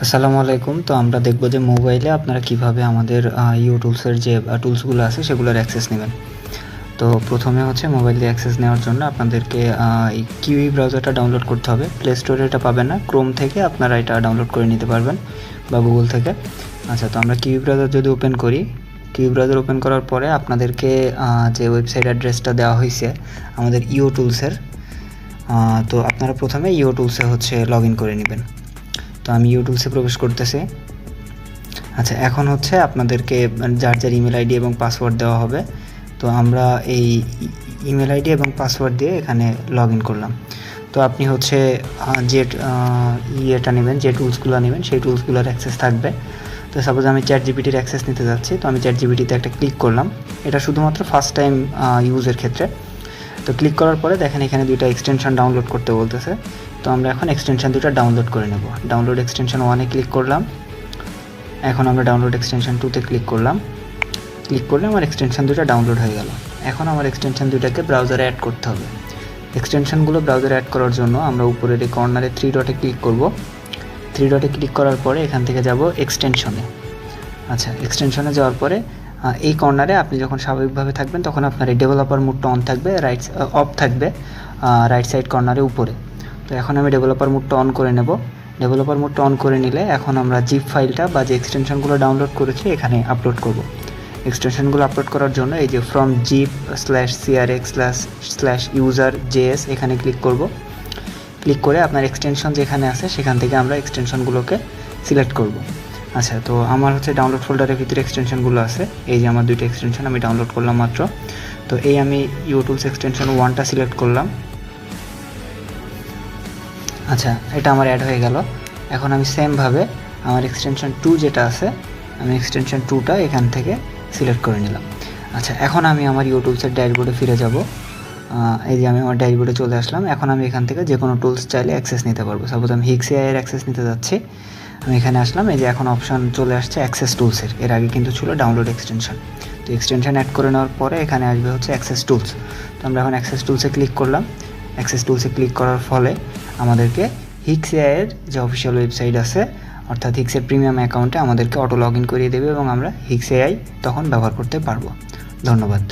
আসসালামু আলাইকুম। তো আমরা দেখব যে মোবাইলে আপনারা কিভাবে আমাদের ইউটুলসের যে টুলসগুলো আছে সেগুলোর অ্যাক্সেস নেবেন। তো প্রথমে হচ্ছে মোবাইল দিয়ে অ্যাক্সেস নেওয়ার জন্য আপনাদেরকে এই কিউই ব্রাউজারটা ডাউনলোড করতে হবে। প্লে স্টোরে এটা পাবেন না, ক্রোম থেকে আপনারা এটা ডাউনলোড করে নিতে পারবেন বা গুগল থেকে। আচ্ছা, তো আমরা কিউই ব্রাউজার যদি ওপেন করি, কিউই ব্রাউজার ওপেন করার পরে আপনাদেরকে যে ওয়েবসাইট অ্যাড্রেসটা দেওয়া হয়েছে আমাদের ইউটুলসের, তো আপনারা প্রথমে ইউটুলসে হচ্ছে লগ ইন করে নেবেন। তো আমি ইউটুলসে প্রবেশ করতেছি। আচ্ছা, এখন হচ্ছে আপনাদেরকে যার ইমেল আইডি এবং পাসওয়ার্ড দেওয়া হবে। তো আমরা এই ইমেল আইডি এবং পাসওয়ার্ড দিয়ে এখানে লগ ইন করলাম। তো আপনি হচ্ছে যে ইয়েটা নেবেন, যে টুলসগুলো নেবেন সেই টুলসগুলোর অ্যাক্সেস থাকবে। তো সাপোজ আমি চ্যাট জিপিটির অ্যাক্সেস নিতে যাচ্ছি, তো আমি চ্যাট জিপিটিতে একটা ক্লিক করলাম। এটা শুধুমাত্র ফার্স্ট টাইম ইউজের ক্ষেত্রে। তো ক্লিক করার পরে দেখেন এখানে দুইটা এক্সটেনশন ডাউনলোড করতে বলতেছে। তো আমরা এখন এক্সটেনশন দুটো ডাউনলোড করে নেব। ডাউনলোড এক্সটেনশন 1-এ ক্লিক করলাম। এখন আমরা ডাউনলোড এক্সটেনশন 2-তে ক্লিক করলাম। ক্লিক করলে আমার এক্সটেনশন দুটো ডাউনলোড হয়ে গেল। এখন আমার এক্সটেনশন দুটাকে ব্রাউজারে অ্যাড করতে হবে। এক্সটেনশনগুলো ব্রাউজারে অ্যাড করার জন্য আমরা উপরের এই কর্নারে 3 ডটে ক্লিক করব। 3 ডটে ক্লিক করার পরে এখান থেকে যাব এক্সটেনশনে। আচ্ছা, এক্সটেনশনে যাওয়ার পরে এই কর্নারে আপনি যখন স্বাভাবিকভাবে থাকবেন তখন আপনার এই ডেভেলপার মোডটা অন থাকবে, অফ থাকবে রাইট সাইড কর্নারে উপরে। তো এখন আমি ডেভেলপার মোডটা অন করে নেব। ডেভেলপার মোডটা অন করে নিলে এখন আমরা জিপ ফাইলটা বা যে এক্সটেনশনগুলো ডাউনলোড করেছি এখানে আপলোড করব। এক্সটেনশনগুলো আপলোড করার জন্য এই যে ফ্রম zip/crx/user.js এখানে ক্লিক করব। ক্লিক করে আপনার এক্সটেনশন যেখানে আছে সেখান থেকে আমরা এক্সটেনশনগুলোকে সিলেক্ট করব। আচ্ছা, তো আমার হচ্ছে ডাউনলোড ফোল্ডারের ভিতরে এক্সটেনশনগুলো আছে। এই যে আমার দুইটা এক্সটেনশন আমি ডাউনলোড করলাম মাত্র। তো এই আমি ইউটুলস এক্সটেনশন 1টা সিলেক্ট করলাম। আচ্ছা, এটা আমার অ্যাড হয়ে গেল। এখন আমি সেমভাবে আমার এক্সটেনশন 2 যেটা আছে, আমি এক্সটেনশন 2টা এখান থেকে সিলেক্ট করে নিলাম। আচ্ছা, এখন আমি আমার ইউটুলসের ড্যাশবোর্ডে ফিরে যাব। এই যে আমি আমার ড্যাশবোর্ডে চলে আসলাম। এখন আমি এখান থেকে যে কোনো টুলস চাইলে অ্যাক্সেস নিতে পারবো। সাপোজ আমি HixAI এর অ্যাক্সেস নিতে যাচ্ছি। আমি এখানে আসলাম। এই যে এখন অপশন চলে আসছে অ্যাক্সেস টুলসের। এর আগে কিন্তু ছিল ডাউনলোড এক্সটেনশন। তো এক্সটেনশন অ্যাড করে নেওয়ার পরে এখানে আসবে হচ্ছে অ্যাক্সেস টুলস। তো আমরা এখন অ্যাক্সেস টুলসে ক্লিক করলাম। অ্যাক্সেস টুলসে ক্লিক করার ফলে আমাদেরকে HixAI এর যে অফিসিয়াল ওয়েবসাইট আছে, অর্থাৎ HixAI প্রিমিয়াম অ্যাকাউন্টে আমাদেরকে অটো লগ ইন করিয়ে দেবে এবং আমরা HixAI তখন ব্যবহার করতে পারবো। ধন্যবাদ।